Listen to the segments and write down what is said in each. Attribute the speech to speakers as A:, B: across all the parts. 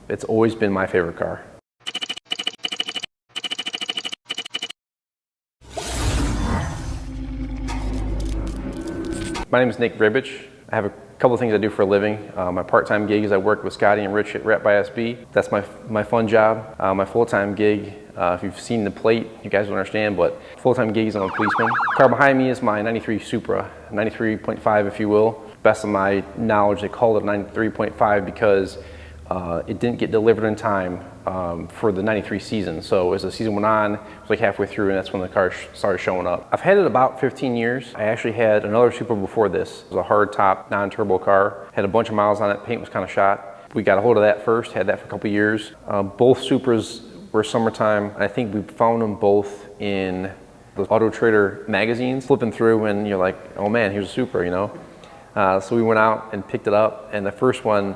A: It's always been my favorite car. My name is Nick Ribich. I have a couple of things I do for a living. My part-time gig is I work with Scotty and Rich at Rep by SB. That's my fun job. My full-time gig, if you've seen the plate, you guys will understand, but full-time gig is I'm a policeman. The car behind me is my 93 Supra, 93.5 if you will. Best of my knowledge, they called it 93.5 because it didn't get delivered in time for the 93 season. So as the season went on, it was like halfway through, and that's when the car started showing up. I've had it about 15 years. I actually had another Supra before this. It was a hard top, non-turbo car. Had a bunch of miles on it, paint was kind of shot. We got a hold of that first, had that for a couple years. Both Supras were summertime. I think we found them both in the Auto Trader magazines. Flipping through and you're like, oh man, here's a Supra, you know? So we went out and picked it up, and the first one,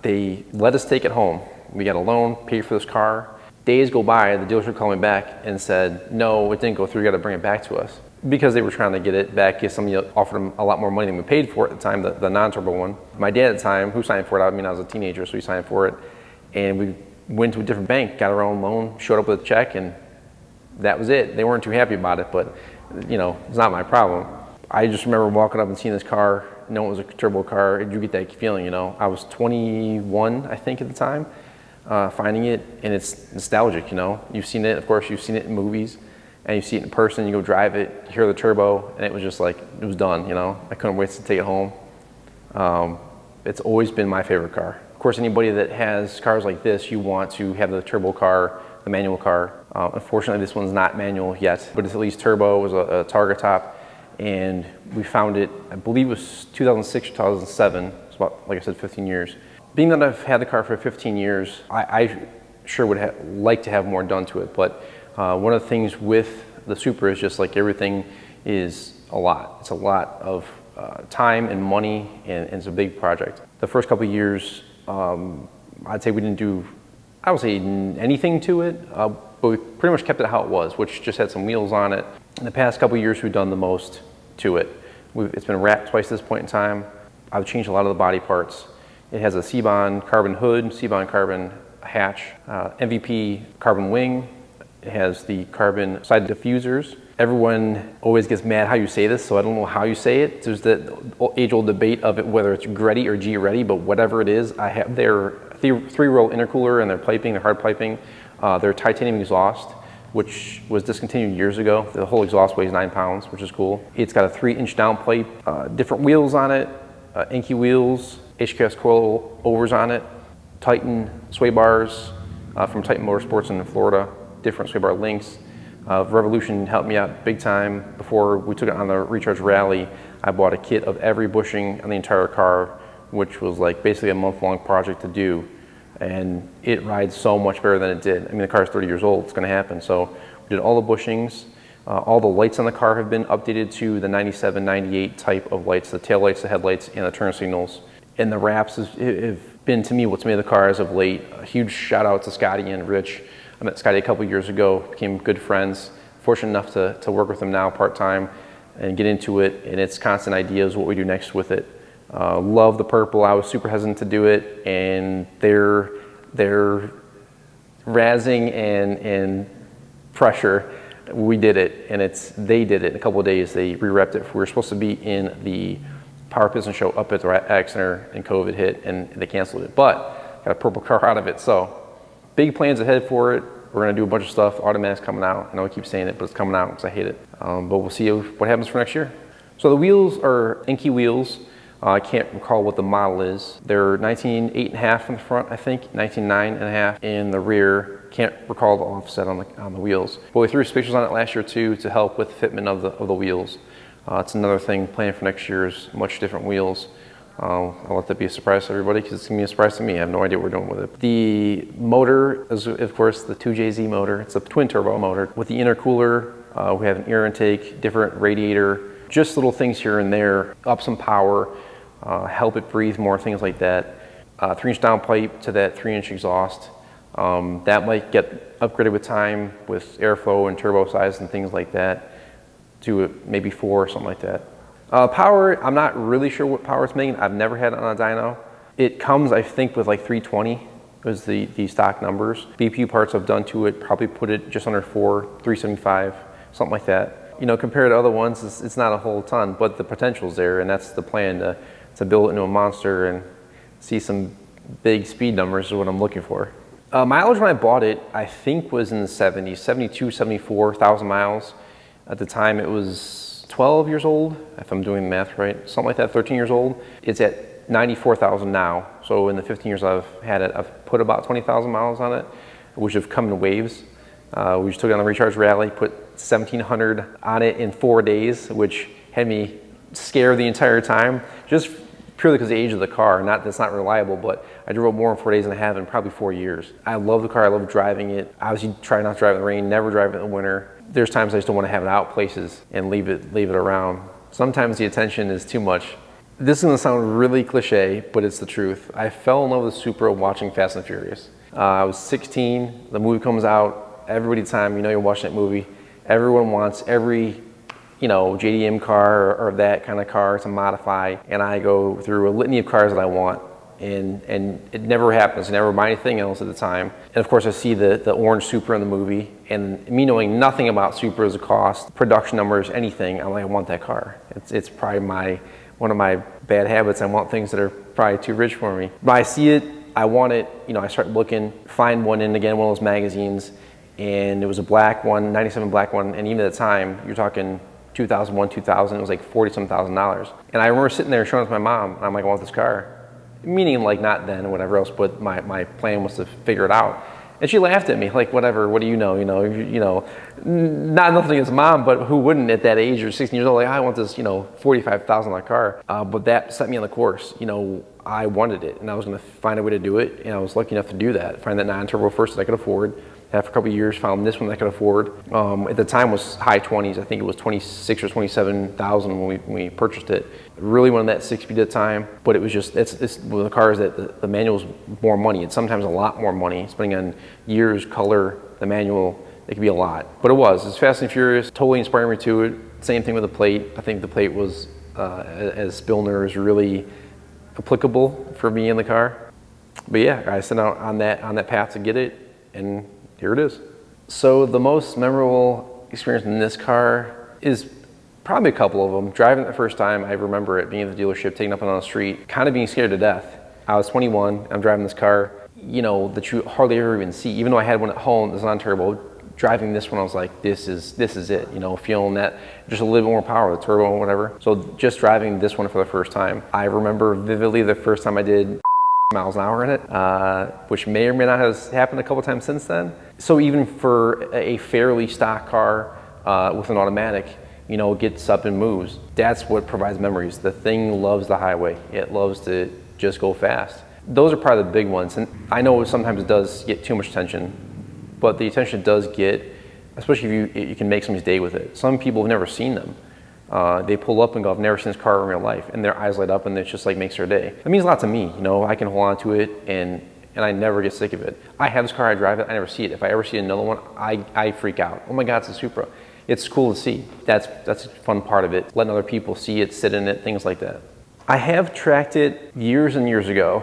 A: they let us take it home. We got a loan, paid for this car. Days go by, the dealership called me back and said, no, it didn't go through, you gotta bring it back to us. Because they were trying to get it back, because somebody offered them a lot more money than we paid for it at the time, the non-turbo one. My dad at the time, who signed for it, I mean I was a teenager, so he signed for it. And we went to a different bank, got our own loan, showed up with a check, and that was it. They weren't too happy about it, but you know, it's not my problem. I just remember walking up and seeing this car, knowing it was a turbo car. You get that feeling, you know. I was 21, I think, at the time, finding it, and it's nostalgic, you know. You've seen it, of course, you've seen it in movies, and you see it in person, you go drive it, you hear the turbo, and it was just like, it was done, you know. I couldn't wait to take it home. It's always been my favorite car. Of course, anybody that has cars like this, you want to have the turbo car, the manual car. Unfortunately, this one's not manual yet, but it's at least turbo. It was a Targa top. And we found it, I believe it was 2006 or 2007. It's about, like I said, 15 years. Being that I've had the car for 15 years, I sure would like to have more done to it. But one of the things with the Supra is just like everything is a lot. It's a lot of time and money, and it's a big project. The first couple of years, I'd say we didn't do, I would say anything to it, but we pretty much kept it how it was, which just had some wheels on it. In the past couple of years, we've done the most to it. It's been wrapped twice at this point in time. I've changed a lot of the body parts. It has a C-Bond carbon hood, C-Bond carbon hatch, MVP carbon wing. It has the carbon side diffusers. Everyone always gets mad how you say this, so I don't know how you say it. There's the age-old debate of it, whether it's Greddy or G-Ready, but whatever it is, I have their three-row intercooler and their piping, their hard piping, their titanium exhaust, which was discontinued years ago. The whole exhaust weighs 9 pounds, which is cool. It's got a 3-inch downpipe, different wheels on it, Inky wheels, HKS coil overs on it, Titan sway bars from Titan Motorsports in Florida, different sway bar links. Revolution helped me out big time. Before we took it on the Recharge Rally, I bought a kit of every bushing on the entire car, which was like basically a month-long project to do. And it rides so much better than it did. I mean, the car is 30 years old, it's gonna happen. So we did all the bushings. All the lights on the car have been updated to the 97, 98 type of lights, the tail lights, the headlights, and the turn signals. And the wraps have been, to me, what's made the car as of late. A huge shout out to Scotty and Rich. I met Scotty a couple years ago, became good friends. Fortunate enough to work with him now part-time and get into it. And it's constant ideas what we do next with it. Love the purple. I was super hesitant to do it, and they're razzing and pressure. We did it, and they did it in a couple of days. They re-repped it. We were supposed to be in the Power Piston show up at the Ag Center, and COVID hit, and they canceled it. But got a purple car out of it. So big plans ahead for it. We're gonna do a bunch of stuff. Automatic's coming out. I know I keep saying it, but it's coming out because I hate it. But we'll see what happens for next year. So the wheels are Inky wheels. I can't recall what the model is. They're 19.8.5 in the front, I think, 19.9.5 in the rear. Can't recall the offset on the wheels. But we threw pictures on it last year too to help with the fitment of the wheels. It's another thing planned for next year is much different wheels. I'll let that be a surprise to everybody because it's gonna be a surprise to me. I have no idea what we're doing with it. The motor is, of course, the 2JZ motor. It's a twin turbo motor with the intercooler. We have an air intake, different radiator, just little things here and there, up some power, help it breathe more, things like that. 3-inch downpipe to that 3-inch exhaust. That might get upgraded with time with airflow and turbo size and things like that to maybe 4 or something like that. Power, I'm not really sure what power it's making. I've never had it on a dyno. It comes, I think, with like 320 was the stock numbers. BPU parts I've done to it probably put it just under 375, something like that. You know, compared to other ones, it's not a whole ton, but the potential's there, and that's the plan, to build it into a monster and see some big speed numbers is what I'm looking for. Mileage when I bought it, I think was in the 70s, 72, 74,000 miles. At the time it was 12 years old, if I'm doing the math right, something like that, 13 years old. It's at 94,000 now. So in the 15 years I've had it, I've put about 20,000 miles on it, which have come in waves. We just took it on a recharge rally, put 1,700 on it in 4 days, which had me scared the entire time, just purely because of the age of the car. Not that's not reliable, but I drove it more in 4 days than I have in probably 4 years. I love the car, I love driving it. Obviously try not to drive in the rain, never drive it in the winter. There's times I just don't want to have it out places and leave it around. Sometimes the attention is too much. This is gonna sound really cliche, but it's the truth. I fell in love with Supra watching Fast and Furious. I was 16, the movie comes out, everybody at the time, you know you're watching that movie, everyone wants every, you know, JDM car or that kind of car to modify, and I go through a litany of cars that I want, and it never happens. I never buy anything else at the time. And of course I see the orange Supra in the movie, and me knowing nothing about Supras, the cost, production numbers, anything, I'm like, I want that car. It's probably one of my bad habits. I want things that are probably too rich for me. But I see it, I want it, you know, I start looking, find one in, again, one of those magazines, and it was a black one, 97 black one, and even at the time, you're talking 2001, 2000, it was like $40-some thousand. And I remember sitting there showing it to my mom, and I'm like, I want this car. Meaning like not then or whatever else, but my plan was to figure it out. And she laughed at me, like, whatever, what do you know? You know, not nothing against mom, but who wouldn't at that age or 16 years old, like, I want this, you know, $45,000 car. But that set me on the course. You know, I wanted it, and I was gonna find a way to do it, and I was lucky enough to do that. Find that non-turbo first that I could afford. Had for a couple of years, found this one that I could afford. At the time was high 20s. I think it was 26 or 27,000 when we purchased it. Really wanted that 6-speed at the time, but it was just, it's one of the cars that the manual's more money. It's sometimes a lot more money, depending on years, color, the manual, it could be a lot. But it's Fast and Furious, totally inspired me to it. Same thing with the plate. I think the plate was, as Spillner, is really applicable for me in the car. But yeah, I set out on that path to get it, and here it is. So the most memorable experience in this car is probably a couple of them. Driving it the first time, I remember it being at the dealership, taking up on the street, kind of being scared to death. I was 21, I'm driving this car, you know, that you hardly ever even see. Even though I had one at home, this non-turbo, driving this one, I was like, this is it, you know, feeling that, just a little bit more power, the turbo or whatever. So just driving this one for the first time. I remember vividly the first time I did miles an hour in it, which may or may not have happened a couple times since then. So even for a fairly stock car with an automatic, you know, gets up and moves. That's what provides memories. The thing loves the highway. It loves to just go fast. Those are probably the big ones. And I know sometimes it does get too much attention, but the attention it does get, especially if you can make somebody's day with it. Some people have never seen them. They pull up and go, I've never seen this car in real life, and their eyes light up, and it just like makes their day. It means a lot to me, you know. I can hold on to it, and I never get sick of it. I have this car, I drive it, I never see it. If I ever see another one, I freak out. Oh my God, it's a Supra. It's cool to see. That's a fun part of it, letting other people see it, sit in it, things like that. I have tracked it years and years ago.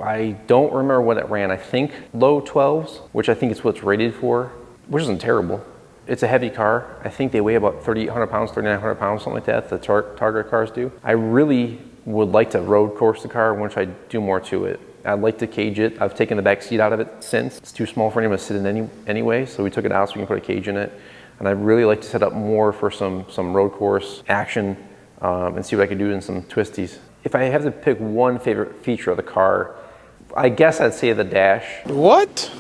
A: I don't remember what it ran. I think low 12s, which I think is what it's rated for, which isn't terrible. It's a heavy car. I think they weigh about 3,800 pounds, 3,900 pounds, something like that, the Target cars do. I really would like to road course the car once I do more to it. I'd like to cage it. I've taken the back seat out of it since. It's too small for anyone to sit in anyway, so we took it out so we can put a cage in it. And I'd really like to set up more for some road course action and see what I could do in some twisties. If I have to pick one favorite feature of the car, I guess I'd say the dash.
B: What?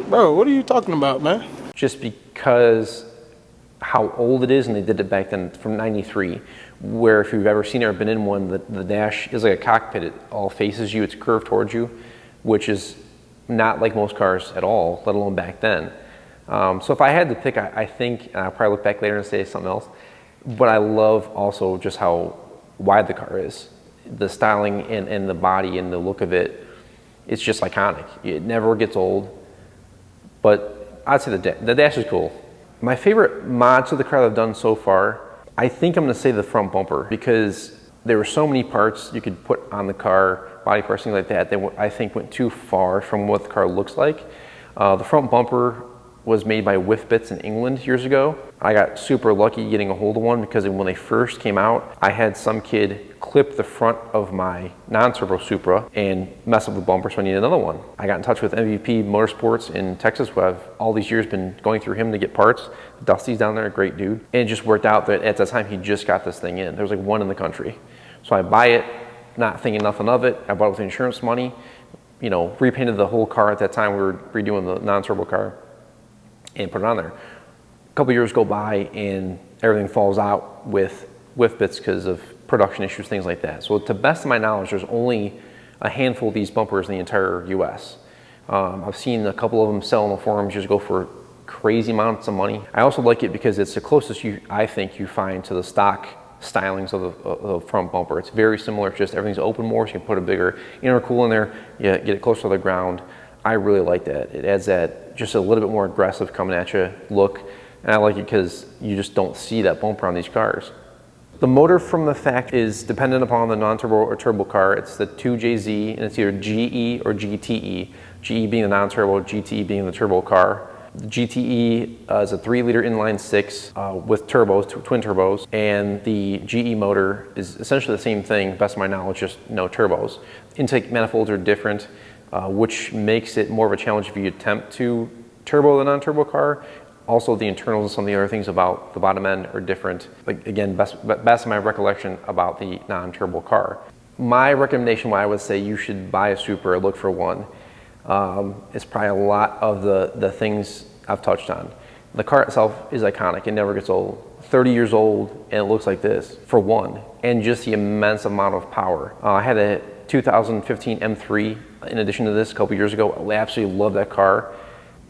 B: Bro, what are you talking about, man?
A: Just because how old it is, and they did it back then from '93, where if you've ever seen it or been in one, the dash is like a cockpit. It all faces you, it's curved towards you, which is not like most cars at all, let alone back then. So if I had to pick, I think, and I'll probably look back later and say something else, but I love also just how wide the car is. The styling and the body and the look of it, it's just iconic. It never gets old, but I'd say the dash is cool. My favorite mods to the car that I've done so far, I think I'm gonna say the front bumper, because There were so many parts you could put on the car, body parts, things like that, that I think went too far from what the car looks like. The front bumper was made by Whiff-Bits in England years ago. I got super lucky getting a hold of one because when they first came out, I had some kid clip the front of my non-turbo Supra and mess up the bumper, so I needed another one. I got in touch with MVP Motorsports in Texas, who I've all these years been going through him to get parts. Dusty's down there, a great dude. And it just worked out that at that time he just got this thing in. There was like one in the country. So I buy it, not thinking nothing of it. I bought it with insurance money, you know, repainted the whole car. At that time we were redoing the non-turbo car and put it on there. A couple years go by and everything falls out with Whiff-Bits because of production issues, things like that. So to the best of my knowledge, there's only a handful of these bumpers in the entire US. I've seen a couple of them sell on the forums, just go for crazy amounts of money. I also like it because it's the closest I think you find to the stock stylings of the front bumper. It's very similar, it's just everything's open more, so you can put a bigger intercool in there, you get it closer to the ground. I really like that. It adds that just a little bit more aggressive coming at you look, and I like it because you just don't see that bumper on these cars. The motor from the factory is dependent upon the non-turbo or turbo car. It's the 2JZ, and it's either GE or GTE. GE being the non-turbo, GTE being the turbo car. The GTE is a 3-liter inline-6 with turbos, twin turbos, and the GE motor is essentially the same thing, best of my knowledge, just no turbos. Intake manifolds are different, which makes it more of a challenge if you attempt to turbo the non-turbo car. Also, the internals and some of the other things about the bottom end are different. Like again, best of my recollection about the non-turbo car. My recommendation, why I would say you should buy a Supra or look for one, is probably a lot of the things I've touched on. The car itself is iconic, it never gets old. 30 years old and it looks like this, for one, and just the immense amount of power. I had a 2015 M3 in addition to this a couple years ago. I absolutely love that car.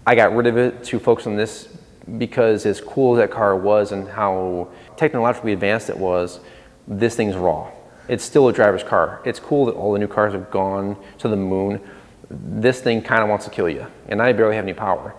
A: I got rid of it to focus on this because as cool as that car was and how technologically advanced it was, this thing's raw. It's still a driver's car. It's cool that all the new cars have gone to the moon. This thing kind of wants to kill you, and I barely have any power.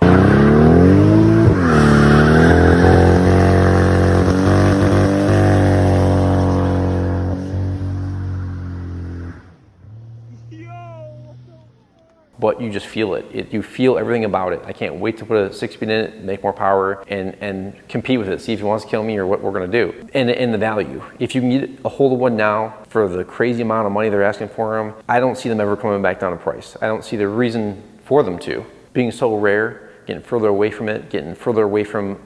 A: But you just feel it. You feel everything about it. I can't wait to put a 6-speed in it, make more power, and compete with it, see if it wants to kill me or what we're gonna do. And the value. If you can get a hold of one now for the crazy amount of money they're asking for them, I don't see them ever coming back down in price. I don't see the reason for them to. Being so rare, getting further away from it, getting further away from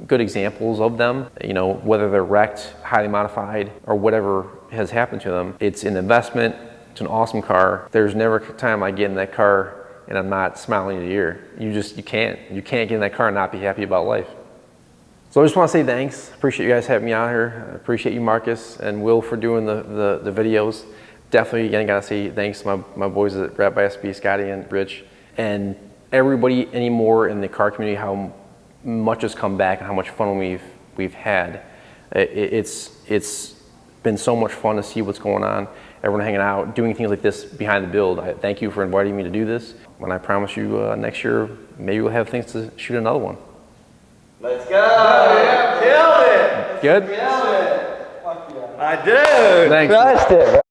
A: good examples of them, you know, whether they're wrecked, highly modified, or whatever has happened to them. It's an investment. It's an awesome car. There's never a time I get in that car and I'm not smiling ear to ear. You can't get in that car and not be happy about life. So I just want to say thanks. Appreciate you guys having me out here. I appreciate you, Marcus and Will, for doing the videos. Definitely, again, gotta say thanks to my boys at Rap by SB, Scotty and Rich, and everybody anymore in the car community, how much has come back and how much fun we've had. It's been so much fun to see what's going on. Everyone hanging out, doing things like this behind the build. I thank you for inviting me to do this. When I promise you next year, maybe we'll have things to shoot another one.
C: Let's go! Yeah, killed it!
A: Good?
C: Killed it! Fuck yeah. I did!
A: Thanks.
C: Crushed it, bro.